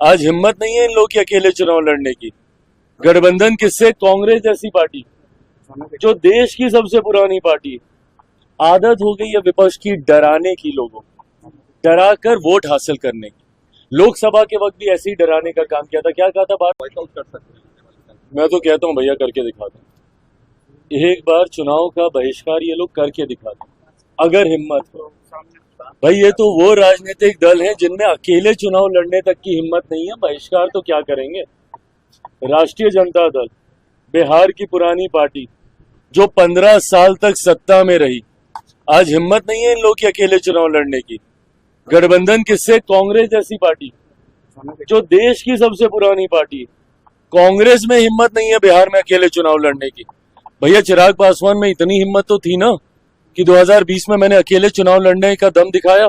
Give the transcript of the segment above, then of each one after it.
आज हिम्मत नहीं है इन लोग की अकेले चुनाव लड़ने की। गठबंधन किससे? कांग्रेस जैसी पार्टी जो देश की सबसे पुरानी पार्टी है। आदत हो गई है विपक्ष की डराने की, लोगों डरा कर वोट हासिल करने की। लोकसभा के वक्त भी ऐसे ही डराने का काम किया था। क्या कहा था? बार कर सकते। मैं तो कहता हूँ भैया करके दिखा दो। एक बार चुनाव का बहिष्कार ये लोग करके दिखा दो अगर हिम्मत हो। भाई ये तो वो राजनीतिक दल है जिनमें अकेले चुनाव लड़ने तक की हिम्मत नहीं है, बहिष्कार तो क्या करेंगे। राष्ट्रीय जनता दल, बिहार की पुरानी पार्टी जो 15 साल तक सत्ता में रही, आज हिम्मत नहीं है इन लोग की अकेले चुनाव लड़ने की। गठबंधन किससे? कांग्रेस जैसी पार्टी जो देश की सबसे पुरानी पार्टी है। कांग्रेस में हिम्मत नहीं है बिहार में अकेले चुनाव लड़ने की। भैया चिराग पासवान में इतनी हिम्मत तो थी ना कि 2020 में मैंने अकेले चुनाव लड़ने का दम दिखाया।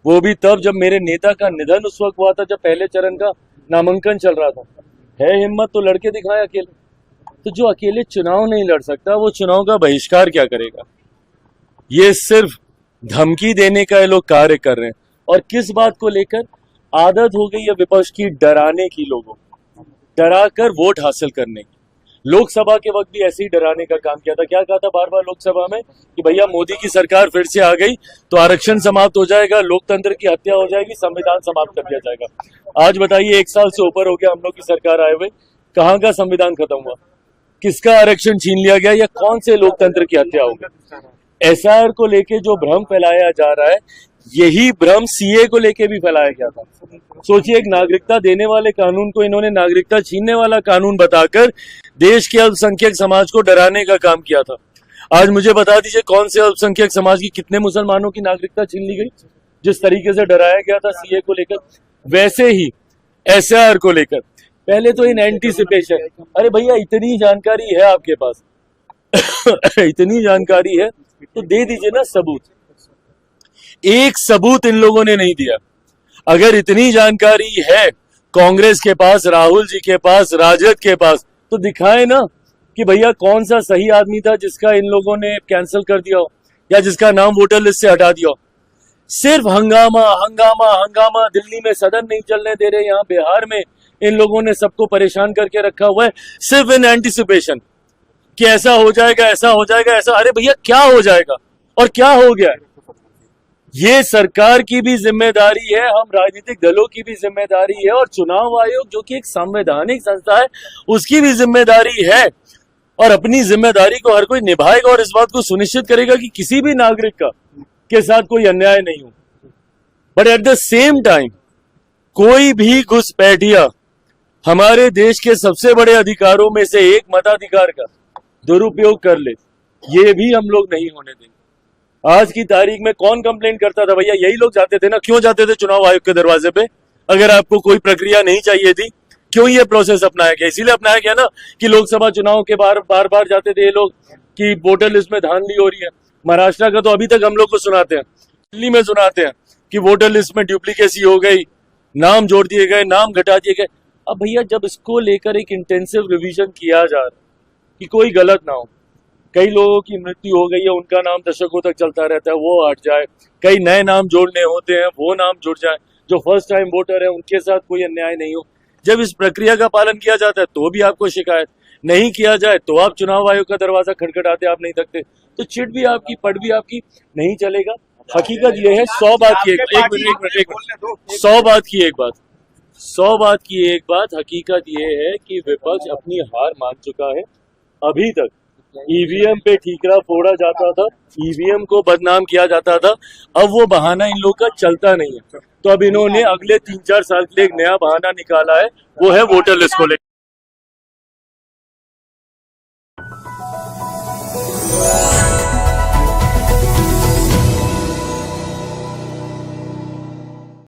वो भी तब जब मेरे नेता का निधन उस वक्त हुआ था, जब पहले चरण का नामांकन चल रहा था। है हिम्मत तो लड़के दिखाया अकेले। तो जो अकेले चुनाव नहीं लड़ सकता वो चुनाव का बहिष्कार क्या करेगा? ये सिर्फ धमकी देने का ये लोग कार्य कर रहे हैं। और किस बात को लेकर? आदत हो गई है विपक्ष की डराने की, लोगों डरा कर वोट हासिल करने की। लोकसभा के वक्त भी ऐसे ही डराने का काम किया था। क्या कहा था बार बार लोकसभा में कि भैया मोदी की सरकार फिर से आ गई तो आरक्षण समाप्त हो जाएगा, लोकतंत्र की हत्या हो जाएगी, संविधान समाप्त कर दिया जाएगा। आज बताइए 1 साल से ऊपर हो गया हम लोग की सरकार आए हुए, कहाँ का संविधान खत्म हुआ? किसका आरक्षण छीन लिया गया या कौन से लोकतंत्र की हत्या हो गई? एसआर को लेके जो भ्रम फैलाया जा रहा है, यही भ्रम सीए को लेके भी फैलाया गया था। सोचिए, एक नागरिकता देने वाले कानून को इन्होंने नागरिकता छीनने वाला कानून बताकर देश के अल्पसंख्यक समाज को डराने का काम किया था। आज मुझे बता दीजिए कौन से अल्पसंख्यक समाज की, कितने मुसलमानों की नागरिकता छीन ली गई? जिस तरीके से डराया गया था सीए को लेकर, वैसे ही एसआर को लेकर। पहले तो इन एंटीसिपेशन, अरे भैया इतनी जानकारी है आपके पास इतनी जानकारी है तो दे दीजिए ना सबूत। एक सबूत इन लोगों ने नहीं दिया। अगर इतनी जानकारी है कांग्रेस के पास, राहुल जी के पास, राजद के पास, तो दिखाए ना कि भैया कौन सा सही आदमी था जिसका इन लोगों ने कैंसिल कर दिया हो या जिसका नाम वोटर लिस्ट से हटा दिया हो। सिर्फ हंगामा हंगामा हंगामा। दिल्ली में सदन नहीं चलने दे रहे, यहाँ बिहार में इन लोगों ने सबको परेशान करके रखा हुआ है, सिर्फ इन एंटीसिपेशन कि ऐसा हो जाएगा, ऐसा हो जाएगा, ऐसा। अरे भैया क्या हो जाएगा और क्या हो गया? ये सरकार की भी जिम्मेदारी है, हम राजनीतिक दलों की भी जिम्मेदारी है, और चुनाव आयोग जो कि एक संवैधानिक संस्था है उसकी भी जिम्मेदारी है। और अपनी जिम्मेदारी को हर कोई निभाएगा और इस बात को सुनिश्चित करेगा कि किसी भी नागरिक का के साथ कोई अन्याय नहीं हो। But at the same time कोई भी घुसपैठिया हमारे देश के सबसे बड़े अधिकारों में से एक मताधिकार का दुरुपयोग कर ले, ये भी हम लोग नहीं होने देंगे। आज की तारीख में कौन कंप्लेंट करता था? भैया यही लोग जाते थे ना। क्यों जाते थे चुनाव आयोग के दरवाजे पे? अगर आपको कोई प्रक्रिया नहीं चाहिए थी, क्यों ये प्रोसेस अपनाया गया? इसीलिए अपनाया गया ना कि लोकसभा चुनाव के बार बार जाते थे ये लोग कि वोटर लिस्ट में धांधली हो रही है। महाराष्ट्र का तो अभी तक हम लोग को सुनाते हैं, दिल्ली में सुनाते हैं कि वोटर लिस्ट में डुप्लीकेसी हो गई, नाम जोड़ दिए गए, नाम घटा दिए गए। अब भैया जब इसको लेकर एक इंटेंसिव रिवीजन किया जा रहा है कि कोई गलत ना हो, कई लोगों की मृत्यु हो गई है, उनका नाम दशकों तक चलता रहता है, वो हट जाए, कई नए नाम जोड़ने होते हैं, वो नाम जुड़ जाए, जो फर्स्ट टाइम वोटर है उनके साथ कोई अन्याय नहीं हो। जब इस प्रक्रिया का पालन किया जाता है तो भी आपको शिकायत, नहीं किया जाए तो आप चुनाव आयोग का दरवाजा खटखटाते, आप नहीं थकते, तो चिट भी आपकी, पट भी आपकी, नहीं चलेगा। हकीकत ये है, 100 बात की एक मिनट 100 बात की एक बात 100 बात की एक बात, हकीकत ये है कि विपक्ष अपनी हार मान चुका है। अभी तक ईवीएम पे ठीकरा फोड़ा जाता था, ईवीएम को बदनाम किया जाता था, अब वो बहाना इन लोग का चलता नहीं है। तो अब इन्होंने अगले 3-4 साल के लिए एक नया बहाना निकाला है, वो है वोटर लिस्ट को लेकर।